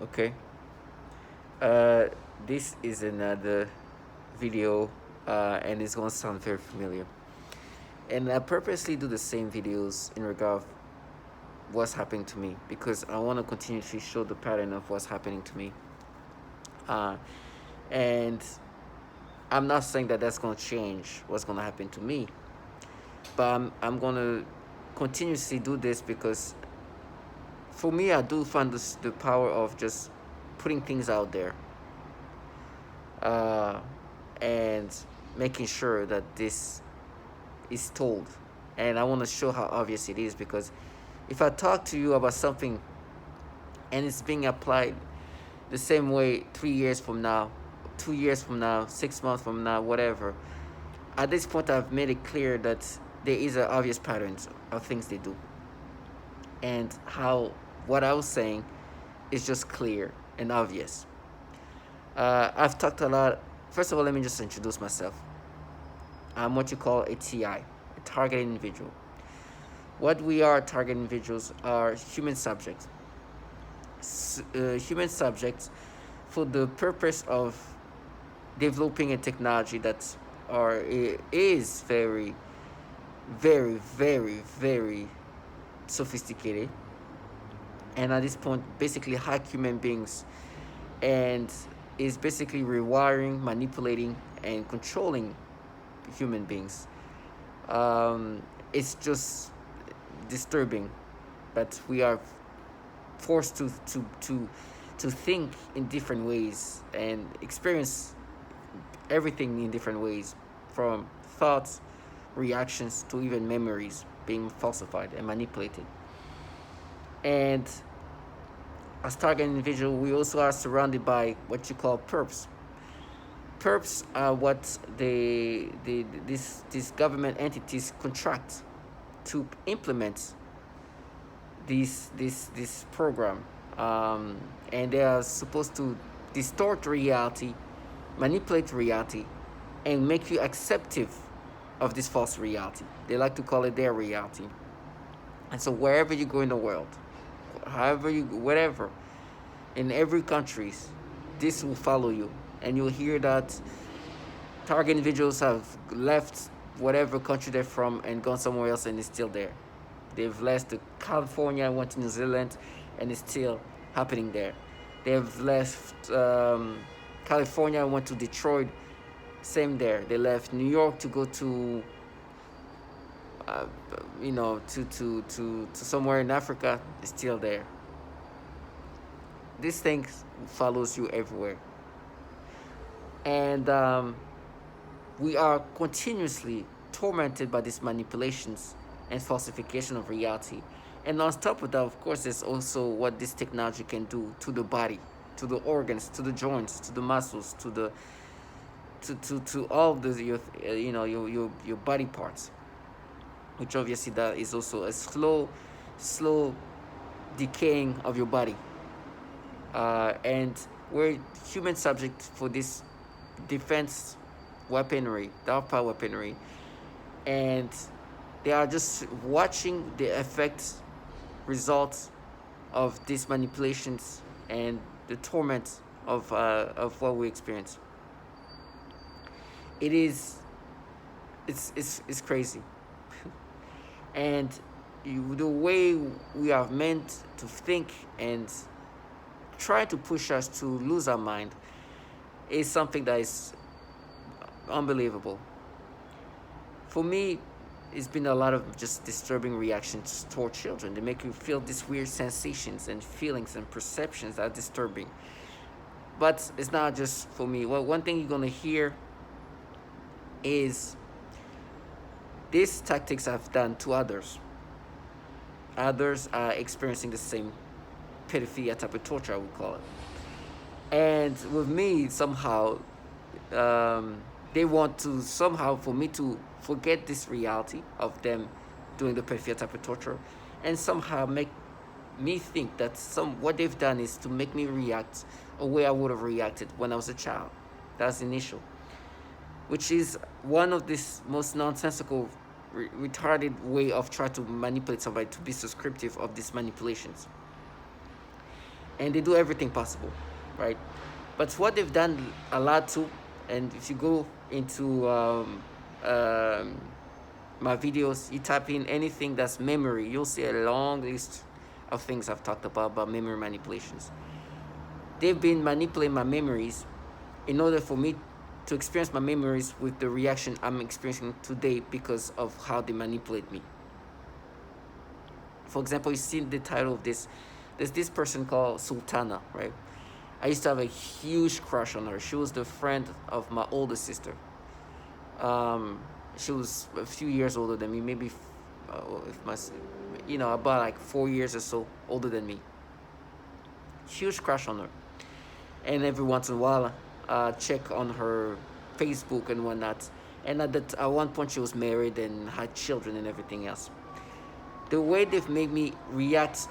Okay. Uh, this is another video, and it's gonna sound very familiar. And I purposely do the same videos in regard of what's happening to me because I want to continue to show the pattern of what's happening to me. Uh, and I'm not saying that that's gonna change what's gonna happen to me, but I'm gonna continuously do this because for me, I do find the power of just putting things out there, uh, and making sure that this is told. And I want to show how obvious it is because if I talk to you about something and it's being applied the same way 3 years from now, 2 years from now, 6 months from now, whatever, at this point I've made it clear that there is an obvious patterns of things they do, and how what I was saying is just clear and obvious. I've talked a lot. First of all, let me just introduce myself. I'm what you call a TI, a target individual. What we are, target individuals, are human subjects. Human subjects for the purpose of developing a technology that is very, very, very, very sophisticated, and at this point basically hack human beings, and is basically rewiring, manipulating, and controlling human beings. It's just disturbing, but we are forced to think in different ways and experience everything in different ways, from thoughts, reactions, to even memories being falsified and manipulated. And as target individual, we also are surrounded by what you call perps. Perps are what these government entities contract to implement this program, and they are supposed to distort reality, manipulate reality, and make you acceptive of this false reality. They like to call it their reality. And so wherever you go in the world, however you whatever, in every countries, this will follow you, and you'll hear that target individuals have left whatever country they're from and gone somewhere else, and it's still there. They've left to California, went to New Zealand, and it's still happening there. They've left California, went to Detroit, same there. They left New York to go to uh, to somewhere in Africa, it's still there. This thing follows you everywhere, and we are continuously tormented by these manipulations and falsification of reality. And on top of that, of course, there's also what this technology can do to the body, to the organs, to the joints, to the muscles, to all the your body parts, which obviously that is also a slow decaying of your body. And we're human subject for this defense weaponry, DARPA weaponry, and they are just watching the effects, results of these manipulations and the torment of what we experience. It is, it's crazy, and the way we are meant to think and try to push us to lose our mind is something that is unbelievable. For me, it's been a lot of just disturbing reactions toward children. They make you feel these weird sensations and feelings and perceptions that are disturbing. But it's not just for me. Well, one thing you're gonna hear is these tactics I've done to others. Others are experiencing the same pedophilia type of torture, I would call it. And with me, somehow, they want to somehow for me to forget this reality of them doing the pedophilia type of torture, and somehow make me think that what they've done is to make me react a way I would have reacted when I was a child. That's initial, which is one of this most nonsensical, retarded way of trying to manipulate somebody to be subscriptive of these manipulations. and they do everything possible, right? But what they've done a lot too, and if you go into um, my videos, you type in anything that's memory, you'll see a long list of things I've talked about memory manipulations. They've been manipulating my memories in order for me to experience my memories with the reaction I'm experiencing today because of how they manipulate me. For example, you see the title of this. There's this person called Sultana, right? I used to have a huge crush on her. She was the friend of my older sister. Um, she was a few years older than me, maybe, if my, about like 4 years or so older than me. Huge crush on her, and every once in a while, check on her Facebook and whatnot. And at one point, she was married and had children and everything else. The way they've made me react,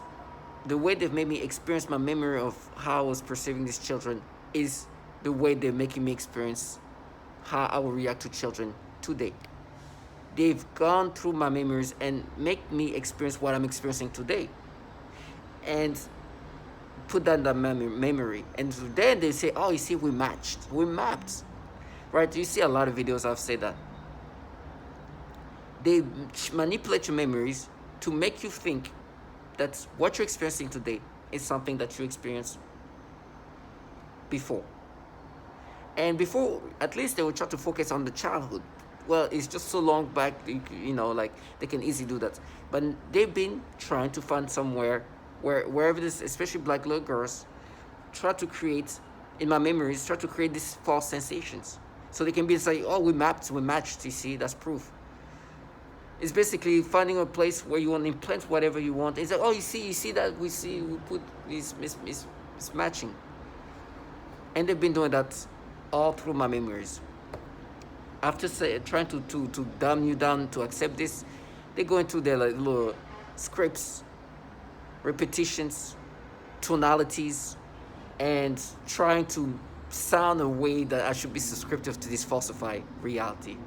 the way they've made me experience my memory of how I was perceiving these children is the way they're making me experience how I will react to children today. They've gone through my memories and make me experience what I'm experiencing today, and put that in the memory. And then they say, "Oh, you see, we matched, we mapped." Right? You see a lot of videos I've said that they manipulate your memories to make you think that what you're experiencing today is something that you experienced before. And before, at least they will try to focus on the childhood. Well, it's just so long back, like they can easily do that. But they've been trying to find somewhere wherever this, especially black little girls, try to create, in my memories, try to create these false sensations. So they can be like, "Oh, we matched, you see, that's proof." It's basically finding a place where you want to implant whatever you want. It's like, "Oh, you see that we put this mismatching." And they've been doing that all through my memories. After trying to dumb you down to accept this, they go into their like little scripts, repetitions, tonalities, and trying to sound a way that I should be subscriptive to this falsified reality,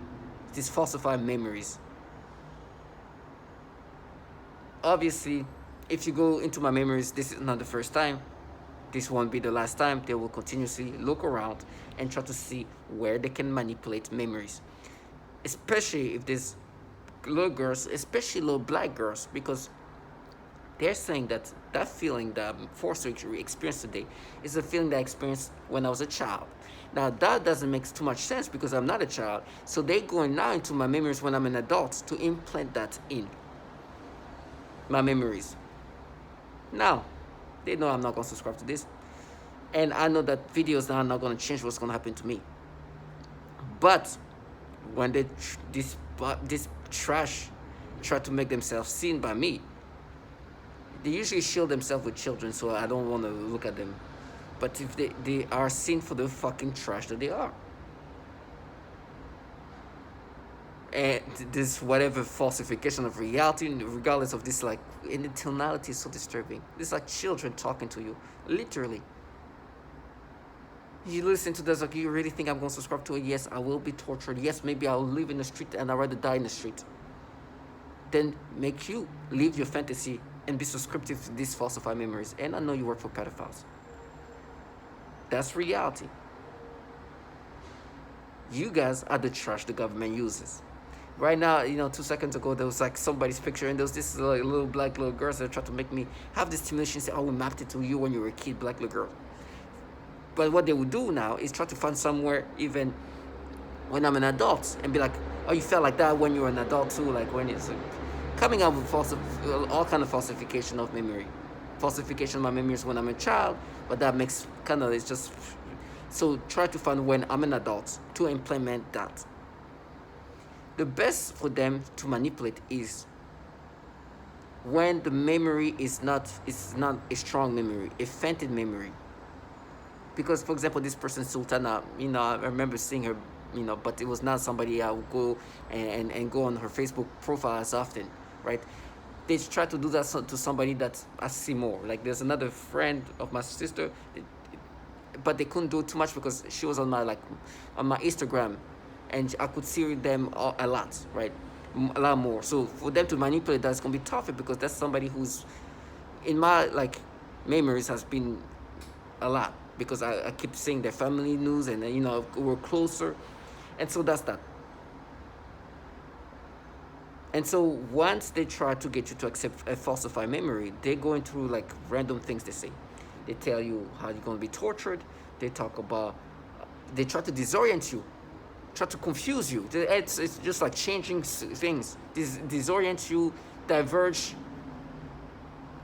these falsified memories. Obviously, if you go into my memories, this is not the first time. This won't be the last time. They will continuously look around and try to see where they can manipulate memories. Especially if there's little girls, especially little black girls, because they're saying that that feeling that I'm forced to experience today is a feeling that I experienced when I was a child. Now, that doesn't make too much sense because I'm not a child. So they're going now into my memories when I'm an adult to implant that in my memories. Now, they know I'm not going to subscribe to this. And I know that videos now are not going to change what's going to happen to me. But when this trash try to make themselves seen by me, they usually shield themselves with children, so I don't want to look at them. But if they are seen for the fucking trash that they are. And this whatever falsification of reality, regardless of this, like, and the tonality is so disturbing. It's like children talking to you, literally. You listen to this, like, you really think I'm going to subscribe to it? Yes, I will be tortured. Yes, maybe I'll live in the street and I'd rather die in the street. Then make you live your fantasy and be subscriptive to these falsified memories. And I know you work for pedophiles. That's reality. You guys are the trash the government uses. Right now, 2 seconds ago, there was like somebody's picture, and there was this like, little black little girls that tried to make me have this stimulation, say, "Oh, we mapped it to you when you were a kid, black little girl." But what they would do now is try to find somewhere, even when I'm an adult, and be like, "Oh, you felt like that when you were an adult too," like when it's like, coming up with all kind of falsification of memory. Falsification of my memories when I'm a child, but that makes it's just, so try to find when I'm an adult to implement that. The best for them to manipulate is when the memory is not a strong memory, a fainted memory. Because, for example, this person, Sultana, I remember seeing her, but it was not somebody I would go and go on her Facebook profile as often, right? They try to do that to somebody that I see more. Like, there's another friend of my sister, but they couldn't do too much because she was on my Instagram, and I could see them a lot, right? A lot more. So for them to manipulate, that's gonna be tougher because that's somebody who's in my memories has been a lot, because I keep seeing their family news, and we're closer, and so that's that. And so once they try to get you to accept a falsified memory, they're going through like random things they say. They tell you how you're going to be tortured. They talk about, they try to disorient you, try to confuse you. It's just like changing things, disorient you, diverge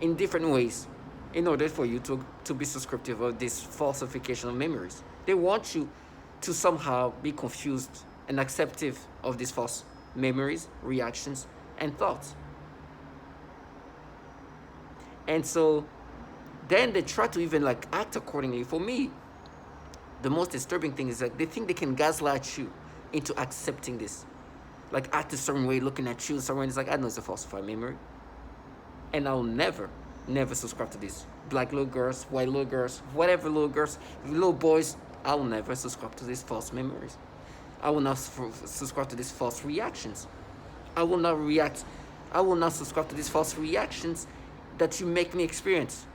in different ways in order for you to be subscriptive of this falsification of memories. They want you to somehow be confused and acceptive of these false memories, reactions, and thoughts. And so then they try to even like act accordingly. For me, the most disturbing thing is that they think they can gaslight you into accepting this. Like act a certain way, looking at you a certain way. It's like, I know it's a falsified memory. And I'll never, never subscribe to this. Black little girls, white little girls, whatever little girls, little boys, I will never subscribe to these false memories. I will not subscribe to these false reactions. I will not react. I will not subscribe to these false reactions that you make me experience.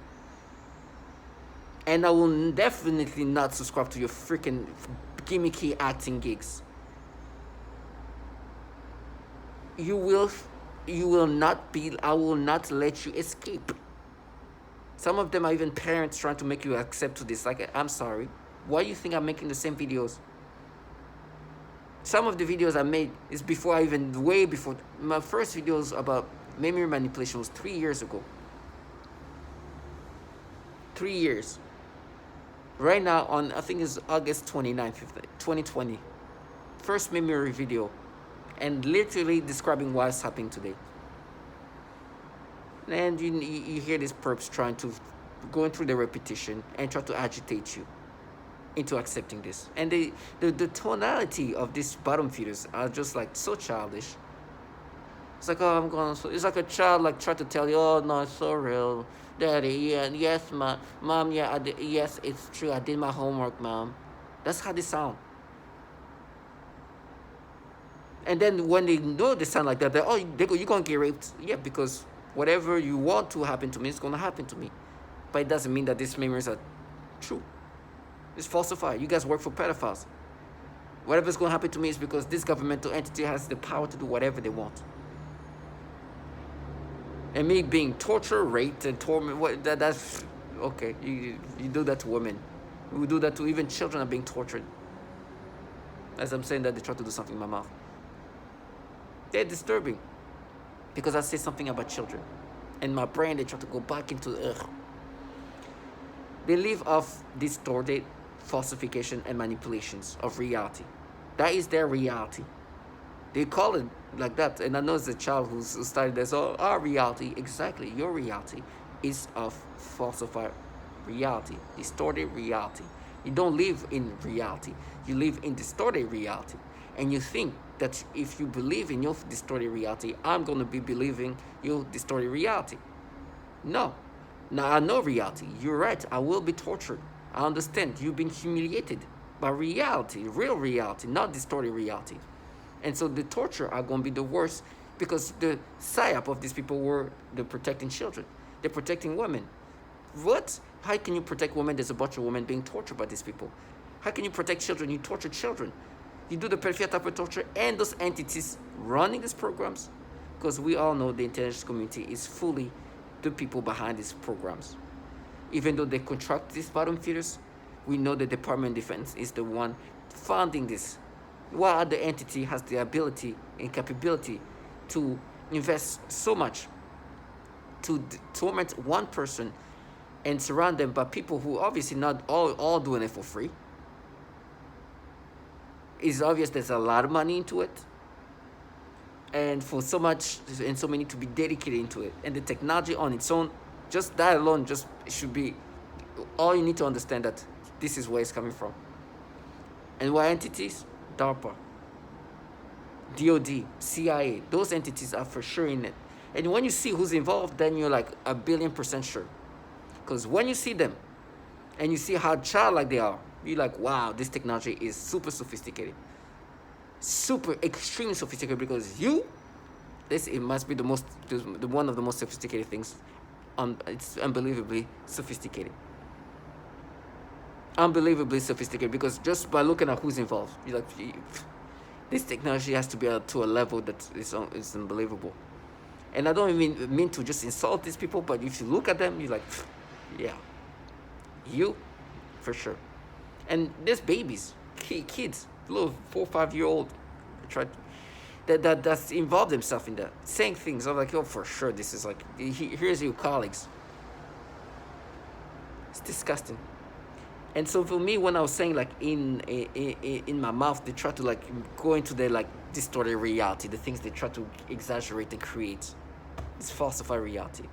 And I will definitely not subscribe to your freaking gimmicky acting gigs. You will not be, I will not let you escape. Some of them are even parents trying to make you accept to this. Like, I'm sorry. Why do you think I'm making the same videos? Some of the videos I made is before I even, way before. My first videos about memory manipulation was 3 years ago. 3 years. Right now on, I think it's August 29th, 2020. First memory video. And literally describing what's happening today. And you hear these perps trying to, going through the repetition and try to agitate you into accepting this. And the tonality of these bottom feeders are just like so childish. It's like, oh, I'm going to, it's like a child like trying to tell you, oh no, it's so real. Daddy, yeah, yes, mom, yeah, yes, it's true, I did my homework, mom. That's how they sound. And then when they know they sound like that, they go, you're going to get raped. Yeah, because whatever you want to happen to me is going to happen to me. But it doesn't mean that these memories are true. It's falsified. You guys work for pedophiles. Whatever's going to happen to me is because this governmental entity has the power to do whatever they want. And me being tortured, raped, and tormented, that's okay. You do that to women. We do that to even children are being tortured. As I'm saying that, they try to do something in my mouth. They're disturbing. Because I say something about children. And my brain, they try to go back into, They live off distorted falsification and manipulations of reality. That is their reality. They call it like that. And I know it's a child who started this, oh, our reality. Exactly. Your reality is of falsified reality, distorted reality. You don't live in reality. You live in distorted reality. And you think that if you believe in your distorted reality, I'm going to be believing your distorted reality. No. Now, I know reality. You're right. I will be tortured. I understand. You've been humiliated by reality, real reality, not distorted reality. And so the torture are going to be the worst because the psyop of these people were the protecting children. They're protecting women. What? How can you protect women? There's a bunch of women being tortured by these people. How can you protect children? You torture children. You do the pedophilia type of torture and those entities running these programs. Because we all know the intelligence community is fully the people behind these programs. Even though they contract these bottom feeders, we know the Department of Defense is the one funding this. While the entity has the ability and capability to invest so much to torment one person and surround them by people who obviously not all doing it for free. It's obvious there's a lot of money into it. And for so much and so many to be dedicated into it. And the technology on its own, just that alone just should be all you need to understand that this is where it's coming from. And what entities? DARPA, DOD, CIA, those entities are for sure in it. And when you see who's involved, then you're like 1,000,000,000% sure. Because when you see them and you see how childlike they are, you're like, wow, this technology is super sophisticated. Super, extremely sophisticated because it must be the one of the most sophisticated things it's unbelievably sophisticated. Unbelievably sophisticated, because just by looking at who's involved, you're like, this technology has to be to a level that is unbelievable. And I don't even mean to just insult these people, but if you look at them, you're like, yeah, you, for sure. And there's babies, kids, little 4 or 5 year old, try that's involved themselves in that, saying things. I'm like, oh, for sure, this is like, here's your colleagues. It's disgusting. And so for me, when I was saying like in my mouth, they try to like go into the like distorted reality, the things they try to exaggerate and create. It's falsified reality.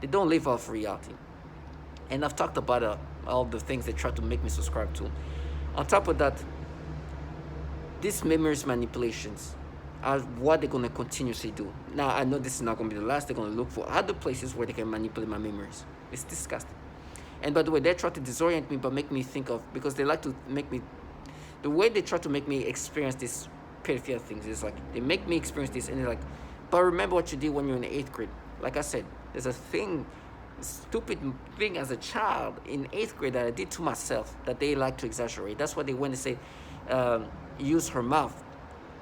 They don't live off reality. And I've talked about all the things they try to make me subscribe to. On top of that, these memories manipulations are what they're going to continuously do. Now, I know this is not going to be the last. They're going to look for other places where they can manipulate my memories. It's disgusting. And by the way, they try to disorient me, but make me think of, because they like to make me, the way they try to make me experience these peripheral things is like, they make me experience this, and they're like, but remember what you did when you were in 8th grade. Like I said, there's a stupid thing as a child in 8th grade that I did to myself that they like to exaggerate. That's what they want to say, use her mouth.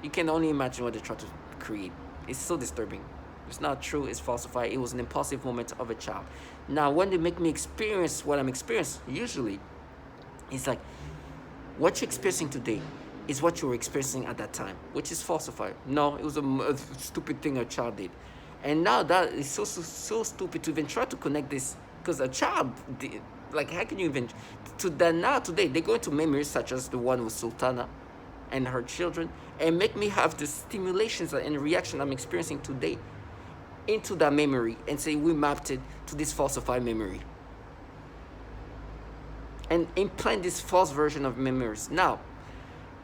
You can only imagine what they try to create. It's so disturbing. It's not true, it's falsified. It was an impulsive moment of a child. Now, when they make me experience what I'm experiencing, usually, it's like, what you're experiencing today is what you were experiencing at that time, which is falsified. No, it was a stupid thing a child did. And now that is so stupid to even try to connect this, because a child, like, how can you even, to that now, today, they go into memories such as the one with Sultana and her children, and make me have the stimulations and reaction I'm experiencing today into that memory, and say we mapped it to this falsified memory, and implant this false version of memories. Now,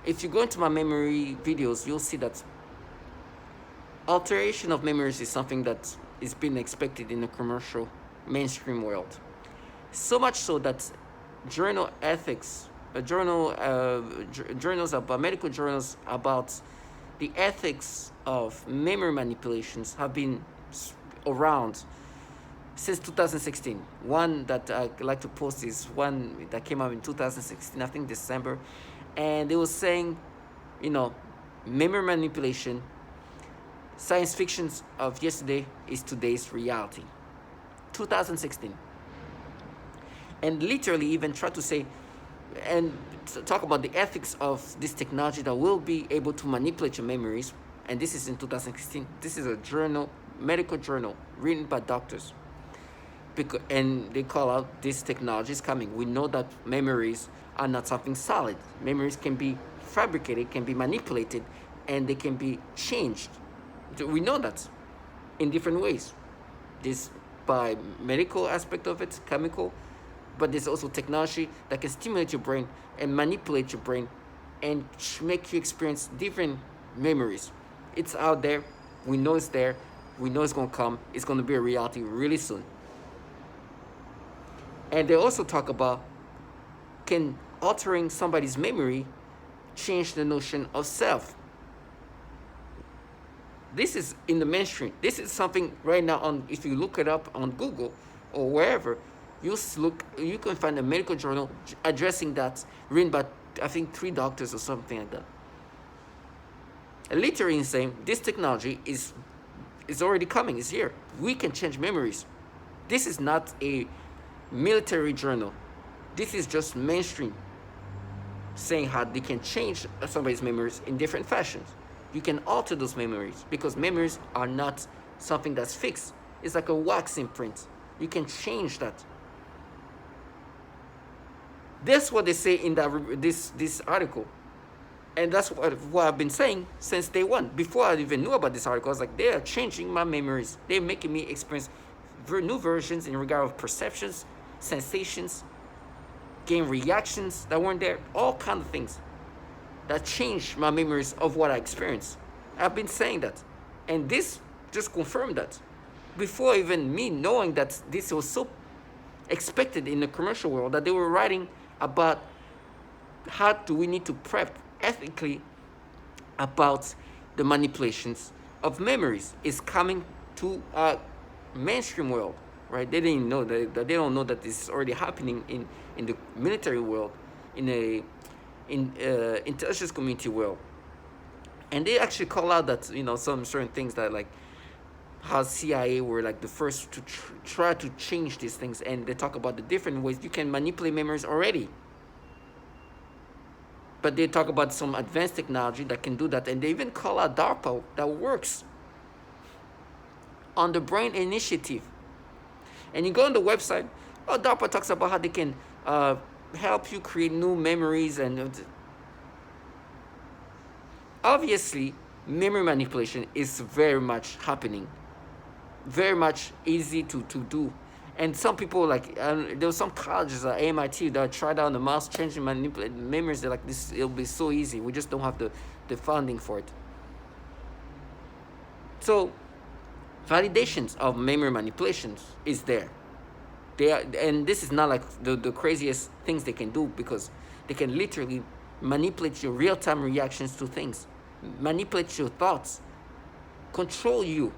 if you go into my memory videos, you'll see that alteration of memories is something that is being expected in the commercial mainstream world. So much so that journal ethics, journals about medical journals about the ethics of memory manipulations have been around since 2016. One that I like to post is one that came out in 2016, I think December, and they were saying, memory manipulation, science fiction of yesterday is today's reality. 2016. And literally even try to say and talk about the ethics of this technology that will be able to manipulate your memories. And this is in 2016. This is a journal, medical journal, written by doctors. And they call out this technology is coming. We know that memories are not something solid. Memories can be fabricated, can be manipulated, and they can be changed. We know that in different ways. This by medical aspect of it, chemical, but there's also technology that can stimulate your brain and manipulate your brain and make you experience different memories. It's out there. We know it's there. We know it's going to come. It's going to be a reality really soon. And they also talk about, can altering somebody's memory change the notion of self? This is in the mainstream. This is something right now if you look it up on Google or wherever, you can find a medical journal addressing that, written by, I think, 3 doctors or something like that. Literally saying this technology is already coming, it's here. We can change memories. This is not a military journal. This is just mainstream, saying how they can change somebody's memories in different fashions. You can alter those memories, because memories are not something that's fixed. It's like a wax imprint. You can change that. That's what they say in this article. And that's what I've been saying since day one. Before I even knew about this article, I was like, they are changing my memories. They're making me experience new versions in regard of perceptions, sensations, gain reactions that weren't there, all kinds of things that changed my memories of what I experienced. I've been saying that. And this just confirmed that. Before even me knowing that this was so expected in the commercial world, that they were writing about how do we need to prep ethically about the manipulations of memories is coming to a mainstream world right? They didn't know that they don't know that this is already happening in the military world, in a intelligence community world. And they actually call out that, you know, some certain things that, like how CIA were like the first to try to change these things, and they talk about the different ways you can manipulate memories already. But they talk about some advanced technology that can do that, and they even call out DARPA that works on the Brain Initiative. And you go on the website, oh, DARPA talks about how they can help you create new memories, and obviously memory manipulation is very much happening, very much easy to do. And some people, like, there was some colleges at MIT that tried out on the mouse changing manipulate memories. They're like, this, it'll be so easy, we just don't have the funding for it. So validations of memory manipulations is there. They are, and this is not like the craziest things they can do, because they can literally manipulate your real-time reactions to things, manipulate your thoughts, control you.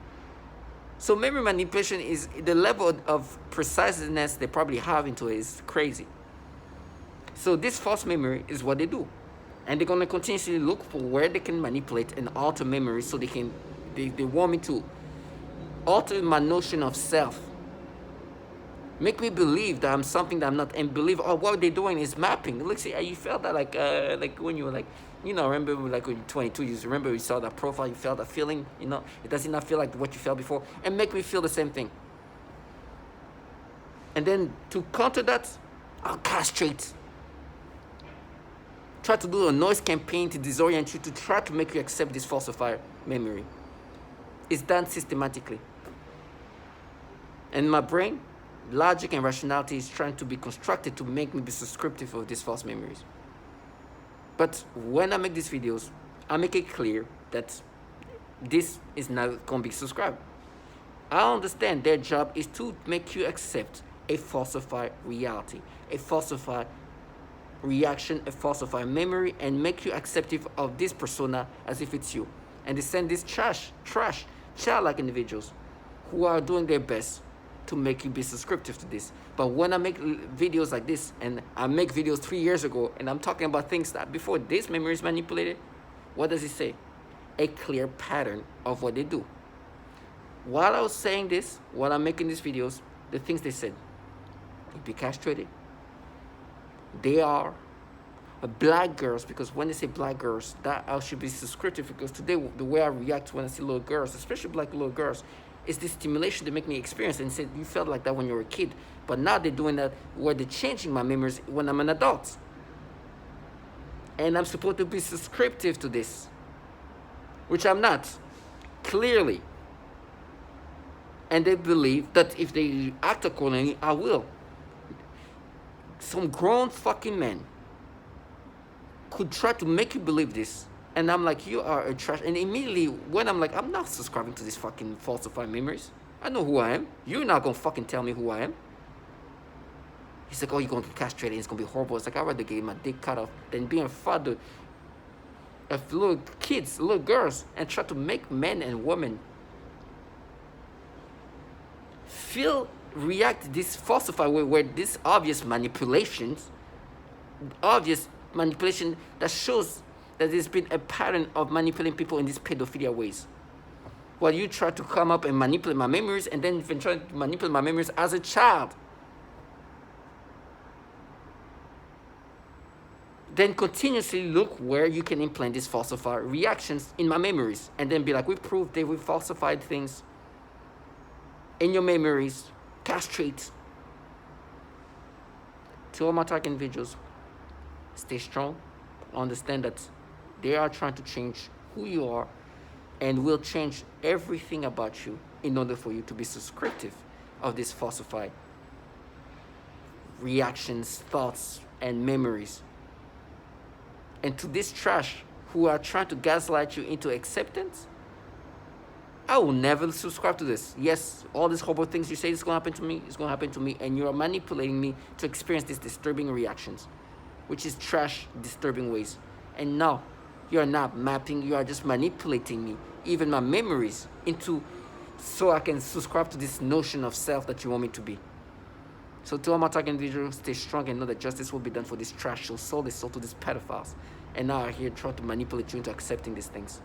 So memory manipulation is the level of preciseness they probably have into it is crazy. So this false memory is what they do, and they're gonna continuously look for where they can manipulate and alter memory, so they want me to alter my notion of self, make me believe that I'm something that I'm not, and believe, oh, what they're doing is mapping. Look, see, you felt that like when you were like, you know, remember like when you're 22, you remember you saw that profile, you felt that feeling, you know, it does not feel like what you felt before, and make me feel the same thing. And then to counter that, I'll castrate. Try to do a noise campaign to disorient you, to try to make you accept this falsified memory. It's done systematically. And my brain, logic and rationality is trying to be constructed to make me be subscriptive of these false memories. But when I make these videos, I make it clear that this is not going to be subscribed. I understand their job is to make you accept a falsified reality, a falsified reaction, a falsified memory, and make you acceptive of this persona as if it's you. And they send these trash, childlike individuals who are doing their best to make you be subscriptive to this. But when I make videos like this, and I make videos 3 years ago, and I'm talking about things that before this memory is manipulated, what does it say? A clear pattern of what they do. While I was saying this, while I'm making these videos, the things they said, you be castrated. They are black girls, because when they say black girls, that I should be subscriptive, because today the way I react when I see little girls, especially black little girls, is the stimulation they make me experience, and said you felt like that when you were a kid, but now they're doing that where they're changing my memories when I'm an adult, and I'm supposed to be subscriptive to this, which I'm not, clearly. And they believe that if they act accordingly, I will. Some grown fucking men could try to make you believe this, and I'm like, you are a trash. And immediately when I'm like, I'm not subscribing to these fucking falsified memories, I know who I am. You're not gonna fucking tell me who I am. He's like, oh, you're gonna get castrated, it's gonna be horrible. It's like, I'd rather get my dick cut off than being a father of little kids, little girls, and try to make men and women react this falsified way, where this obvious manipulation that shows that there's been a pattern of manipulating people in these pedophilia ways. While you try to come up and manipulate my memories, and then even try to manipulate my memories as a child. Then continuously look where you can implant these falsified reactions in my memories, and then be like, we proved that we falsified things in your memories. Castrate. To all my target individuals, stay strong. Understand that they are trying to change who you are, and will change everything about you in order for you to be subscriptive of these falsified reactions, thoughts, and memories. And to this trash who are trying to gaslight you into acceptance, I will never subscribe to this. Yes, all these horrible things you say is going to happen to me, it's going to happen to me, and you are manipulating me to experience these disturbing reactions, which is trash, disturbing ways. And now, you are not mapping, you are just manipulating me, even my memories, into so I can subscribe to this notion of self that you want me to be. So to all my target individuals, stay strong and know that justice will be done for this trash. You'll sold this soul to these pedophiles. And now I here try to manipulate you into accepting these things.